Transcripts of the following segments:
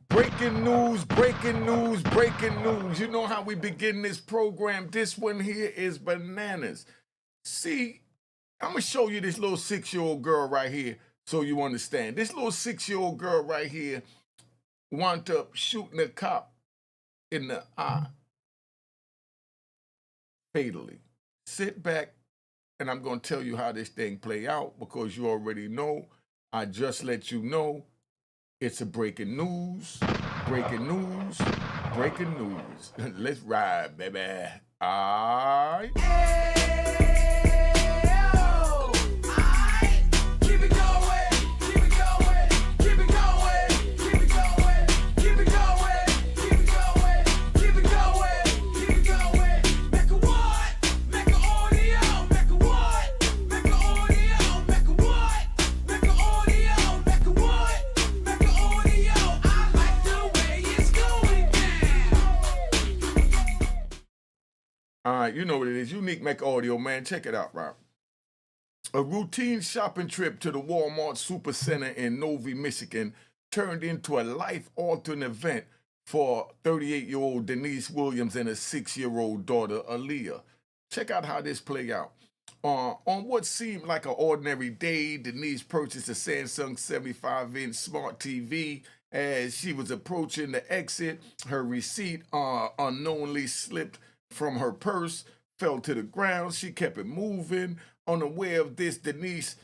Breaking news, breaking news, breaking news. You know how we begin this program. This one here is bananas. See, I'm going to show you this little 6-year-old girl right here so you understand. This little 6-year-old girl right here wound up shooting a cop in the eye fatally. Sit back and I'm going to tell you how this thing play out because you already know. I just let you know it's a breaking news, breaking news, breaking news. Let's ride, baby. All right. All right, you know what it is. Unique Mecca Audio, man. Check it out, right? A routine shopping trip to the Walmart Supercenter in Novi, Michigan turned into a life-altering event for 38-year-old Denise Williams and her 6-year-old daughter, Aaliyah. Check out how this played out. On what seemed like an ordinary day, Denise purchased a Samsung 75-inch smart TV. As she was approaching the exit, her receipt unknowingly slipped from her purse, fell to the ground. She kept it moving. Unaware of this, Denise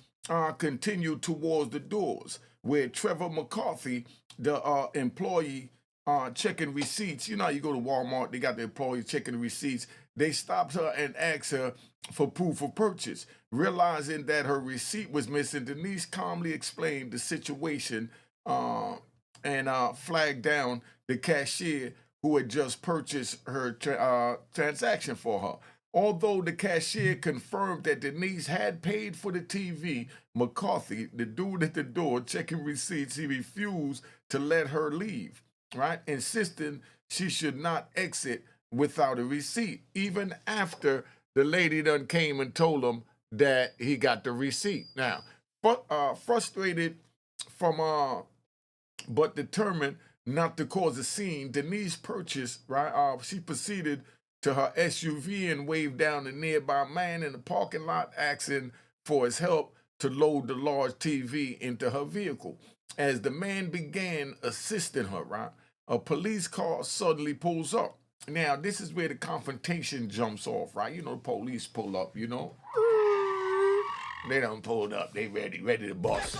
continued towards the doors, where Trevor McCarthy, the employee checking receipts. You know how you go to Walmart, they got the employee checking the receipts. They stopped her and asked her for proof of purchase. Realizing that her receipt was missing, Denise calmly explained the situation and flagged down the cashier who had just purchased her transaction for her. Although the cashier confirmed that Denise had paid for the TV, McCarthy, the dude at the door checking receipts, he refused to let her leave, right? Insisting she should not exit without a receipt, even after the lady done came and told him that he got the receipt. Now, frustrated from but determined not to cause a scene, Denise purchased, right? She proceeded to her SUV and waved down the nearby man in the parking lot, asking for his help to load the large TV into her vehicle. As the man began assisting her, right, a police car suddenly pulls up. Now, this is where the confrontation jumps off, right? You know, the police pull up, you know. They done pulled up. They ready to bust.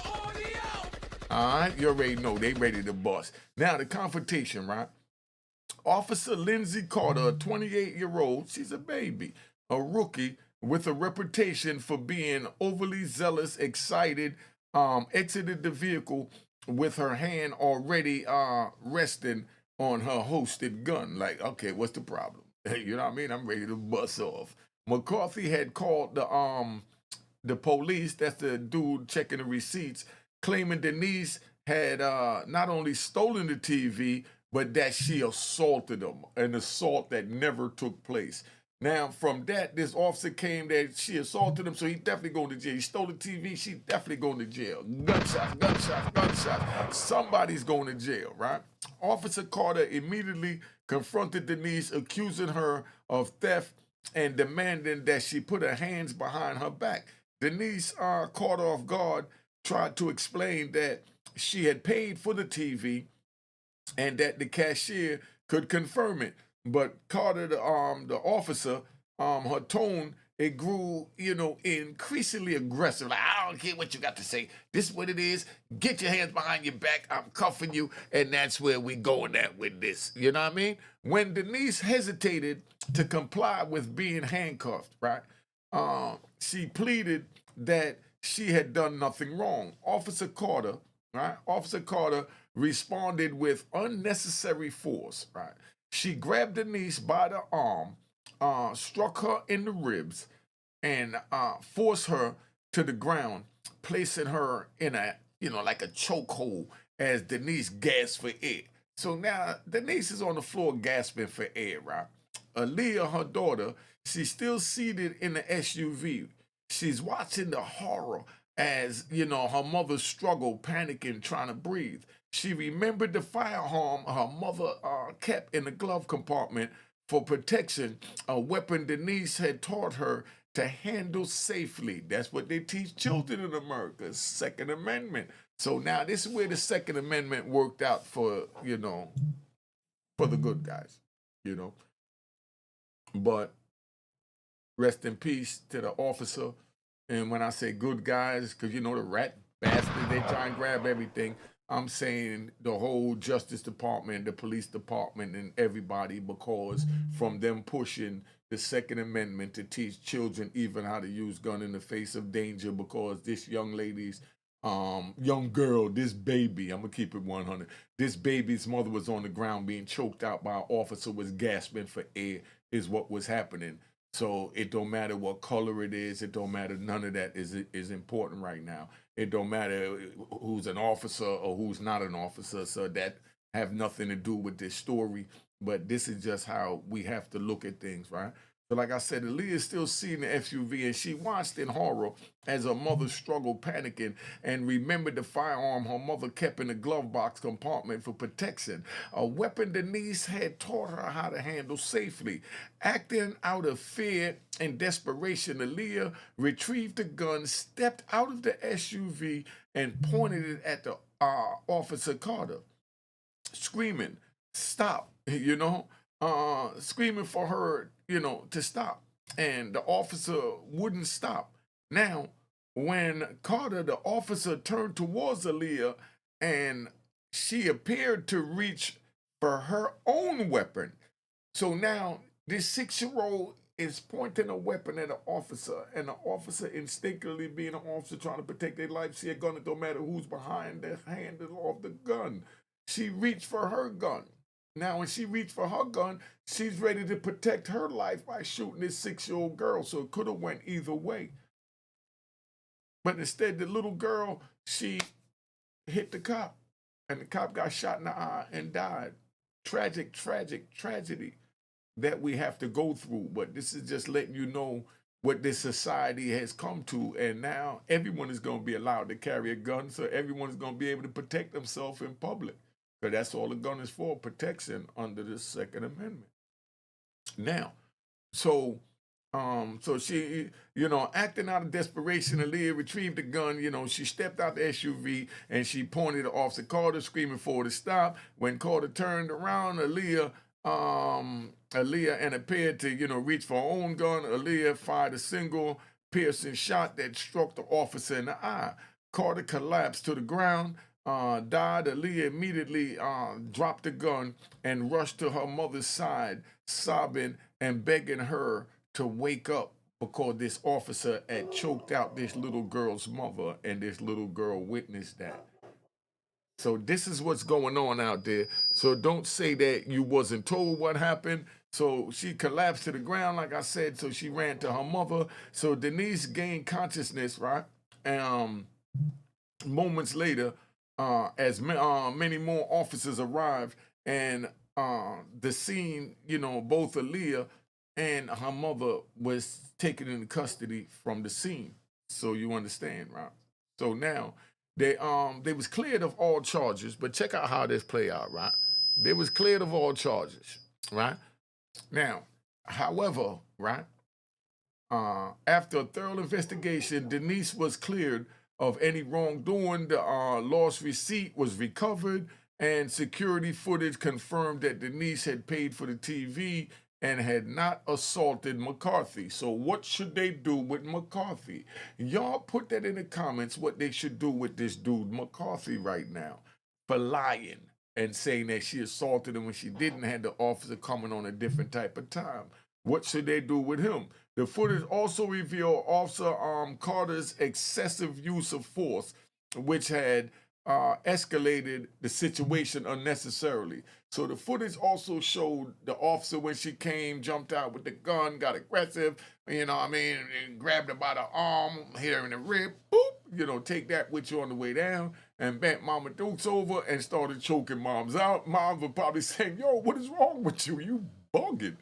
All right, you already know they ready to bust. Now, the confrontation, right? Officer Lindsay Carter, a 28-year-old, she's a baby, a rookie with a reputation for being overly zealous, excited, exited the vehicle with her hand already resting on her holstered gun. Like, okay, what's the problem? You know what I mean? I'm ready to bust off. McCarthy had called the police, that's the dude checking the receipts, claiming Denise had not only stolen the TV, but that she assaulted him, an assault that never took place. Now, from that, this officer came that she assaulted him, so he definitely going to jail. He stole the TV, she definitely going to jail. Gunshots, gunshots, gunshots. Somebody's going to jail, right? Officer Carter immediately confronted Denise, accusing her of theft and demanding that she put her hands behind her back. Denise, caught off guard, tried to explain that she had paid for the TV and that the cashier could confirm it. But Carter, the officer, her tone, it grew, increasingly aggressive. Like, I don't care what you got to say. This is what it is. Get your hands behind your back. I'm cuffing you. And that's where we going at with this. You know what I mean? When Denise hesitated to comply with being handcuffed, right? She pleaded that she had done nothing wrong. Officer Carter, right? Officer Carter responded with unnecessary force, right? She grabbed Denise by the arm, struck her in the ribs, and forced her to the ground, placing her in a, like a chokehold as Denise gasped for air. So now Denise is on the floor gasping for air, right? Aaliyah, her daughter, she's still seated in the SUV. She's watching the horror as, her mother struggled, panicking, trying to breathe. She remembered the firearm her mother kept in the glove compartment for protection, a weapon Denise had taught her to handle safely. That's what they teach children in America, Second Amendment. So now this is where the Second Amendment worked out for, for the good guys, you know. But rest in peace to the officer. And when I say good guys, because the rat bastards, they try and grab everything. I'm saying the whole Justice Department, the police department, and everybody, because from them pushing the Second Amendment to teach children even how to use gun in the face of danger, because this young lady's young girl, this baby, I'm gonna keep it 100. This baby's mother was on the ground being choked out by an officer, was gasping for air, is what was happening. So it don't matter what color it is. It don't matter. None of that is important right now. It don't matter who's an officer or who's not an officer. So that have nothing to do with this story. But this is just how we have to look at things, right? So like I said, Aaliyah is still seeing the SUV, and she watched in horror as her mother struggled, panicking, and remembered the firearm her mother kept in the glove box compartment for protection, a weapon Denise had taught her how to handle safely. Acting out of fear and desperation, Aaliyah retrieved the gun, stepped out of the SUV, and pointed it at the Officer Carter, screaming, "Stop!" Screaming for her, to stop. And the officer wouldn't stop. Now, when Carter, the officer, turned towards Aaliyah and she appeared to reach for her own weapon. So now this 6-year-old is pointing a weapon at an officer, and the officer, instinctively being an officer trying to protect their life, see a gun, it don't matter who's behind the handle of the gun. She reached for her gun. Now, when she reached for her gun, she's ready to protect her life by shooting this 6-year-old girl. So it could have went either way. But instead, the little girl, she hit the cop, and the cop got shot in the eye and died. Tragic, tragic tragedy that we have to go through. But this is just letting you know what this society has come to. And now everyone is going to be allowed to carry a gun, so everyone is going to be able to protect themselves in public. Because that's all the gun is for, protection under the Second Amendment. Now, so she, acting out of desperation, Aaliyah retrieved the gun. She stepped out the SUV and she pointed at Officer Carter, screaming for her to stop. When Carter turned around, Aaliyah and appeared to, reach for her own gun. Aaliyah fired a single piercing shot that struck the officer in the eye. Carter collapsed to the ground. Died. Aaliyah immediately dropped the gun and rushed to her mother's side, sobbing and begging her to wake up, because this officer had choked out this little girl's mother, and this little girl witnessed that. So this is what's going on out there. So don't say that you wasn't told what happened. So she collapsed to the ground, like I said, so she ran to her mother. So Denise gained consciousness, right? Moments later, as many more officers arrived, and the scene, both Aaliyah and her mother was taken into custody from the scene. So you understand, right? So now they was cleared of all charges, but check out how this play out, right? They was cleared of all charges, right? Now, however, right, after a thorough investigation, Denise was cleared of any wrongdoing. The lost receipt was recovered, and security footage confirmed that Denise had paid for the TV and had not assaulted McCarthy. So what should they do with McCarthy? Y'all put that in the comments, what they should do with this dude McCarthy right now for lying and saying that she assaulted him when she didn't, have the officer coming on a different type of time. What should they do with him? The footage also revealed Officer Carter's excessive use of force, which had escalated the situation unnecessarily. So the footage also showed the officer, when she came, jumped out with the gun, got aggressive, and grabbed her by the arm, hit her in the rib, boop, take that with you on the way down, and bent Mama Dukes over and started choking moms out. Moms were probably saying, yo, what is wrong with you? You bugging.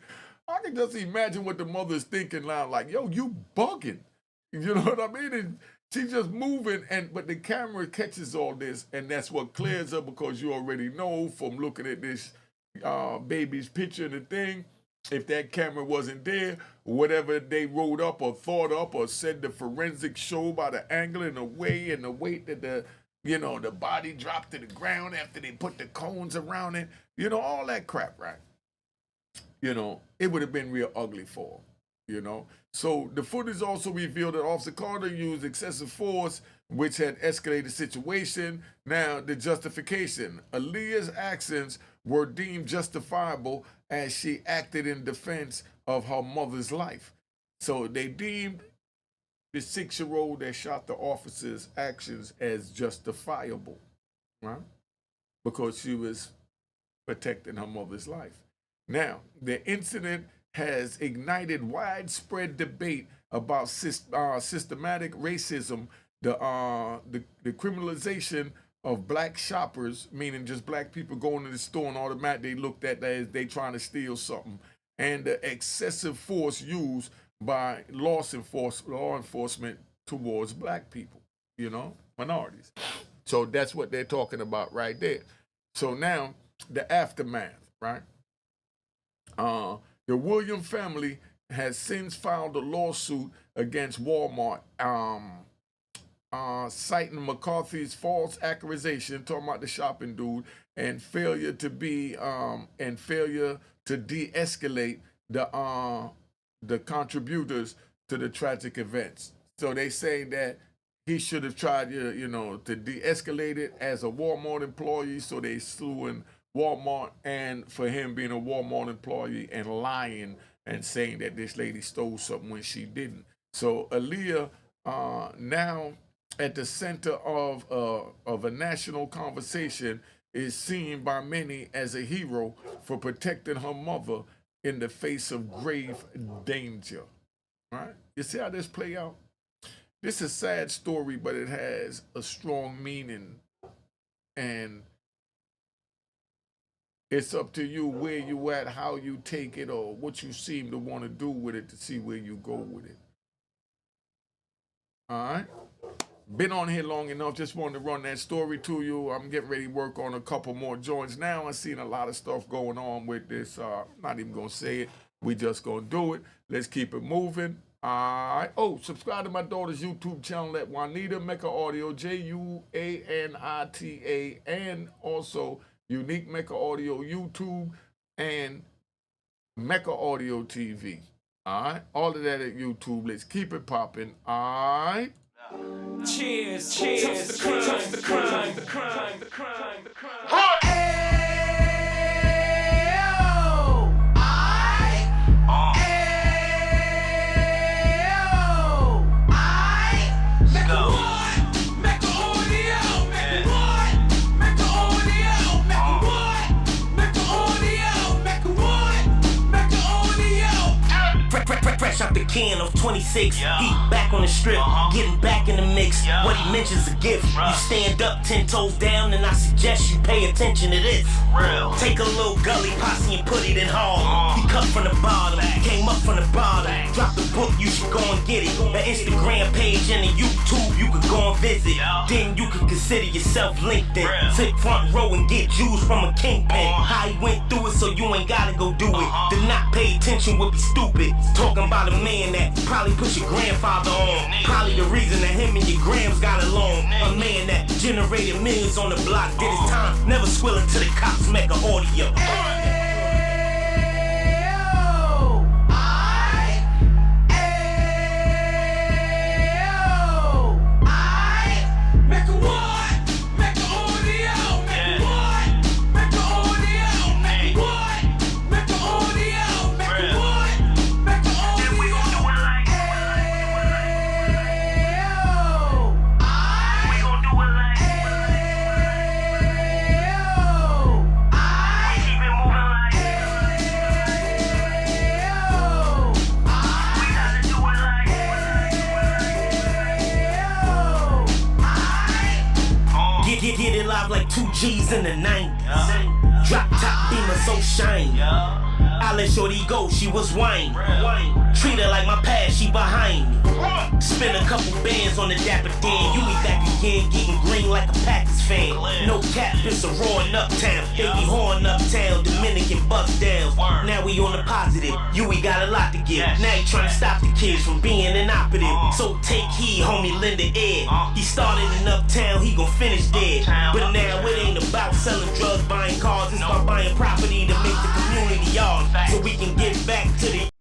I can just imagine what the mother's thinking now, like, yo, you bugging. You know what I mean? And She's just moving, but the camera catches all this, and that's what clears her, because you already know from looking at this baby's picture and the thing, if that camera wasn't there, whatever they wrote up or thought up or said the forensic show by the angle and the way and the weight that the body dropped to the ground after they put the cones around it, all that crap, right? It would have been real ugly for her, So the footage also revealed that Officer Carter used excessive force, which had escalated the situation. Now, the justification. Aaliyah's actions were deemed justifiable as she acted in defense of her mother's life. So they deemed the 6-year-old that shot the officer's actions as justifiable, right? Because she was protecting her mother's life. Now, the incident has ignited widespread debate about systematic racism, the criminalization of black shoppers, meaning just black people going to the store and automatically looked at as they trying to steal something, and the excessive force used by law enforcement towards black people, minorities. So that's what they're talking about right there. So now the aftermath, right? The Williams family has since filed a lawsuit against Walmart, citing McCarthy's false accusation, talking about the shopping dude, and failure to de-escalate the contributors to the tragic events. So they say that he should have tried, to de-escalate it as a Walmart employee. So they suing Walmart, and for him being a Walmart employee and lying and saying that this lady stole something when she didn't. So Aaliyah, now at the center of a national conversation, is seen by many as a hero for protecting her mother in the face of grave danger. Right? You see how this play out? This is a sad story, but it has a strong meaning, and it's up to you where you at, how you take it, or what you seem to want to do with it to see where you go with it. All right? Been on here long enough. Just wanted to run that story to you. I'm getting ready to work on a couple more joints now. I've seen a lot of stuff going on with this. Not even going to say it. We just going to do it. Let's keep it moving. All right. Oh, subscribe to my daughter's YouTube channel at Juanita Mecca Audio, Juanita, and also Unique Mecca Audio YouTube and Mecca Audio TV. All right, all of that at YouTube. Let's keep it popping. All right. Cheers, cheers, toast the crime, the crime, the crime, the crime. Out the can of 26, he back on the strip, getting back in the mix. What he mentions a gift. You stand up 10 toes down, and I suggest you pay attention to this. Take a little gully posse and put it in Harlem. He cut from the bottom, came up from the bottom. Drop the book, you should go and get it. The Instagram page and the YouTube, you could go and visit. Then you could consider yourself LinkedIn. Sit front row and get Jews from a kingpin. How he went through it, so you ain't gotta go do it. To not pay attention would be stupid. Talking about a man that probably put your grandfather on. Probably the reason that him and your grams got along. A man that generated millions on the block, did his time, never squilling to the cops, Mecca Audio. Get it live like 2 G's in the 90s. Drop top beamer so shiny. I let shorty go, she was wine. Treat her like my past, she behind me. Spend a couple bands on the Dapper Dan. You be back again, getting green like a Packers fan. No cap, it's a roaring uptown. They be horn uptown, Dominican bust downs. Now we on the positive, we got a lot to give. Now you trying to stop the kids from being inoperative. So take heed, homie, lend an ear. He started in uptown, he gon' finish dead. But now it ain't about selling drugs, buying cars. It's about buying property to make the community ours, so we can give back to the